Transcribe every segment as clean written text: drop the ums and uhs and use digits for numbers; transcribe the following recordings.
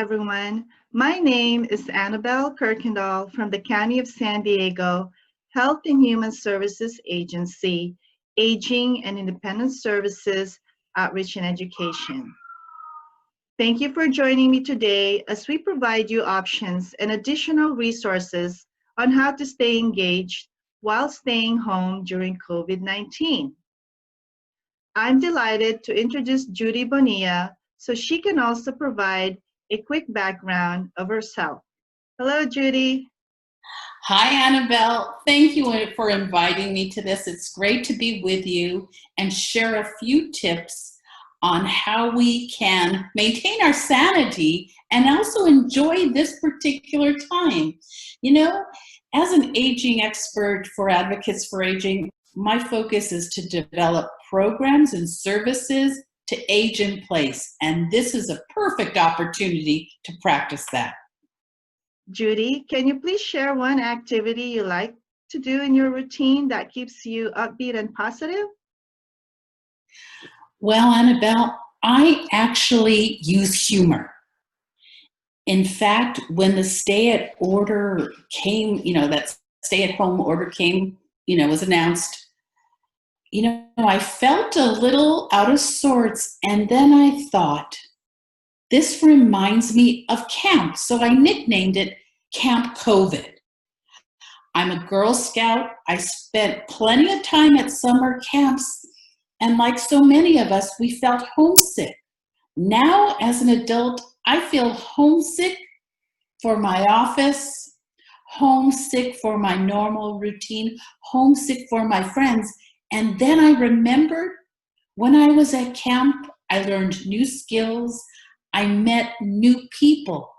everyone. My name is Annabelle Kirkendall from the County of San Diego Health and Human Services Agency, Aging and Independent Services, Outreach and Education. Thank you for joining me today as we provide you options and additional resources on how to stay engaged while staying home during COVID-19. I'm delighted to introduce Judy Bonilla so she can also provide a quick background of herself. Hello, Judy. Hi, Annabelle. Thank you for inviting me to this. It's great to be with you and share a few tips on how we can maintain our sanity and also enjoy this particular time. You know, as an aging expert for Advocates for Aging, my focus is to develop programs and services to age in place, and this is a perfect opportunity to practice that. Judy, can you please share one activity you like to do in your routine that keeps you upbeat and positive? Well, Annabelle, I actually use humor. In fact, when the stay-at order came, that stay-at-home order came, was announced, I felt a little out of sorts, and then I thought, this reminds me of camp, so I nicknamed it Camp COVID. I'm a Girl Scout. I spent plenty of time at summer camps, and like so many of us, we felt homesick. Now, as an adult, I feel homesick for my office, homesick for my normal routine, homesick for my friends. And then I remembered when I was at camp, I learned new skills, I met new people,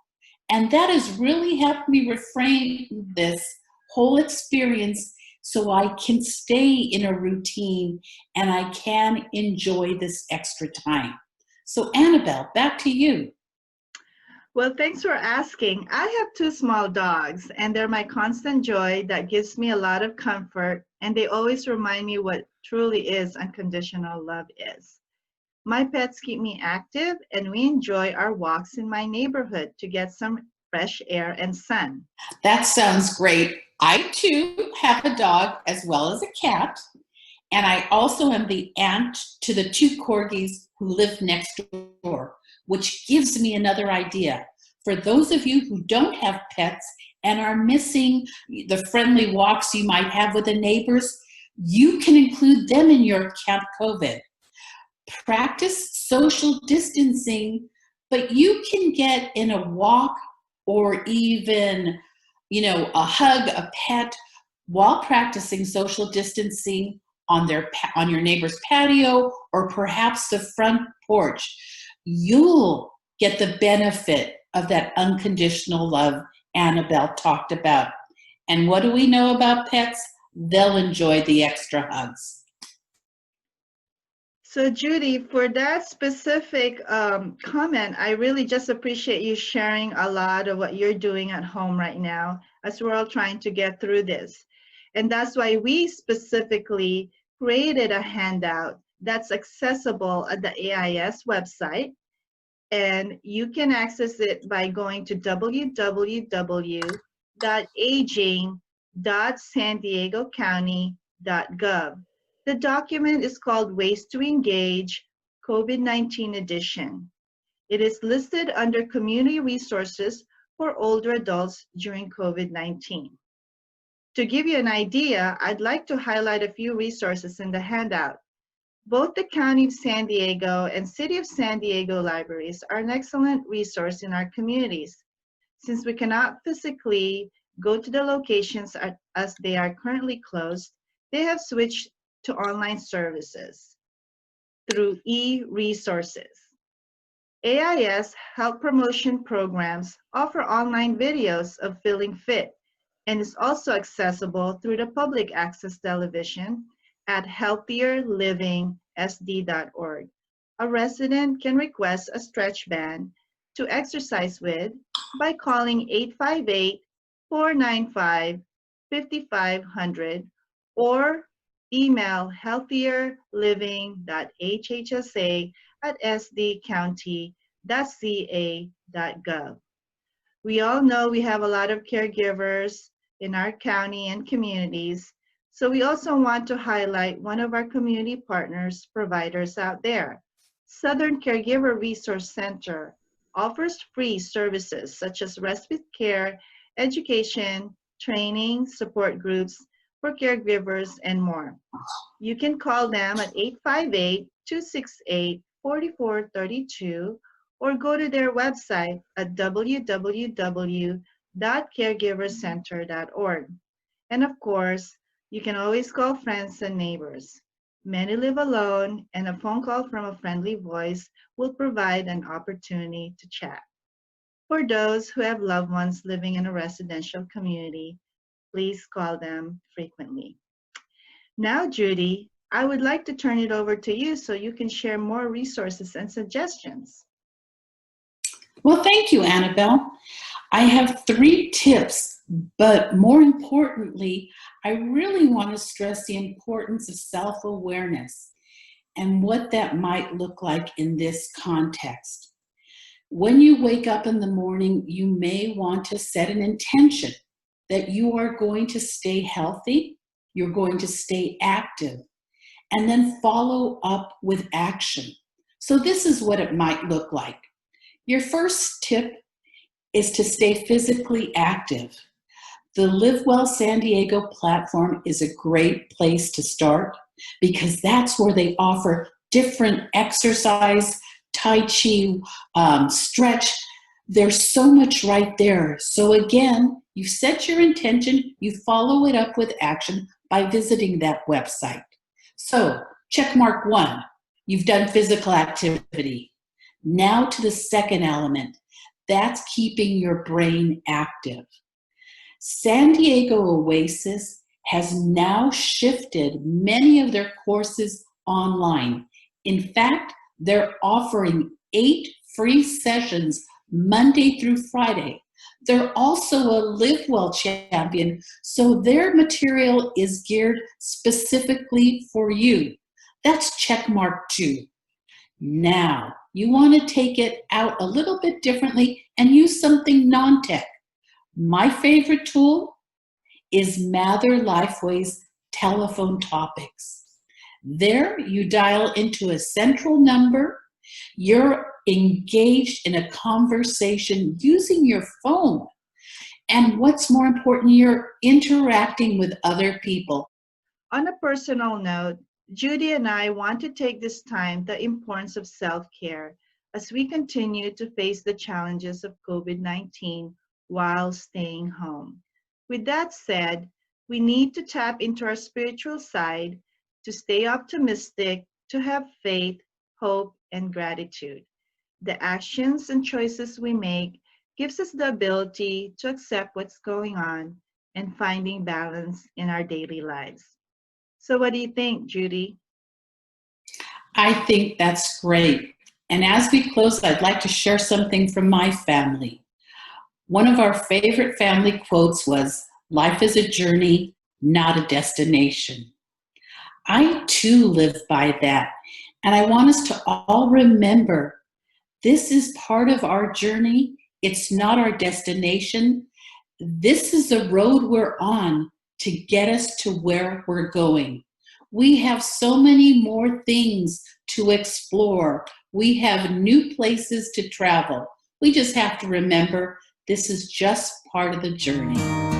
and that has really helped me reframe this whole experience so I can stay in a routine and I can enjoy this extra time. So Annabelle, back to you. Well, thanks for asking. I have two small dogs, and they're my constant joy that gives me a lot of comfort, and they always remind me what truly is unconditional love is. My pets keep me active, and we enjoy our walks in my neighborhood to get some fresh air and sun. That sounds great. I too have a dog as well as a cat, and I also am the aunt to the two corgis who live next door, which gives me another idea. For those of you who don't have pets and are missing the friendly walks you might have with the neighbors, you can include them in your Camp COVID. Practice social distancing, but you can get in a walk or even, a hug, a pet, while practicing social distancing on your neighbor's patio or perhaps the front porch. You'll get the benefit of that unconditional love Annabelle talked about. And what do we know about pets? They'll enjoy the extra hugs. So Judy, for that specific comment, I really just appreciate you sharing a lot of what you're doing at home right now as we're all trying to get through this. And that's why we specifically created a handout that's accessible at the AIS website. And you can access it by going to www.aging.sandiegocounty.gov. The document is called Ways to Engage COVID-19 Edition. It is listed under Community Resources for Older Adults during COVID-19. To give you an idea, I'd like to highlight a few resources in the handout. Both the County of San Diego and City of San Diego libraries are an excellent resource in our communities. Since we cannot physically go to the locations as they are currently closed, they have switched to online services through e-resources. AIS health promotion programs offer online videos of Feeling Fit and is also accessible through the public access television at healthierlivingsd.org. A resident can request a stretch band to exercise with by calling 858-495-5500 or email healthierliving.hhsa@sdcounty.gov. ca.gov. We all know we have a lot of caregivers in our county and communities, so we also want to highlight one of our community partners, providers out there. Southern Caregiver Resource Center offers free services such as respite care, education, training, support groups for caregivers, and more. You can call them at 858-268-4432 or go to their website at www.caregivercenter.org. And of course, you can always call friends and neighbors. Many live alone, and a phone call from a friendly voice will provide an opportunity to chat. For those who have loved ones living in a residential community, please call them frequently. Now, Judy, I would like to turn it over to you so you can share more resources and suggestions. Well, thank you, Annabelle. I have 3 tips, but more importantly, I really want to stress the importance of self-awareness and what that might look like in this context. When you wake up in the morning, you may want to set an intention that you are going to stay healthy, you're going to stay active, and then follow up with action. So this is what it might look like. Your first tip is to stay physically active. The Live Well San Diego platform is a great place to start because that's where they offer different exercise, Tai Chi, stretch. There's so much right there. So again, you set your intention, you follow it up with action by visiting that website. So check mark 1, you've done physical activity. Now to the second element, that's keeping your brain active. San Diego Oasis has now shifted many of their courses online. In fact, they're offering 8 free sessions Monday through Friday. They're also a Live Well champion, so their material is geared specifically for you. That's check mark 2. Now, you want to take it out a little bit differently and use something non-tech. My favorite tool is Mather Lifeway's telephone topics. There, you dial into a central number. You're engaged in a conversation using your phone. And what's more important, you're interacting with other people. On a personal note, Judy and I want to take this time the importance of self-care as we continue to face the challenges of COVID-19 while staying home. With that said, we need to tap into our spiritual side to stay optimistic, to have faith, hope, and gratitude. The actions and choices we make gives us the ability to accept what's going on and finding balance in our daily lives. So what do you think, Judy? I think that's great. And as we close, I'd like to share something from my family. One of our favorite family quotes was, "Life is a journey, not a destination." I too live by that. And I want us to all remember this is part of our journey. It's not our destination. This is the road we're on to get us to where we're going. We have so many more things to explore. We have new places to travel. We just have to remember this is just part of the journey.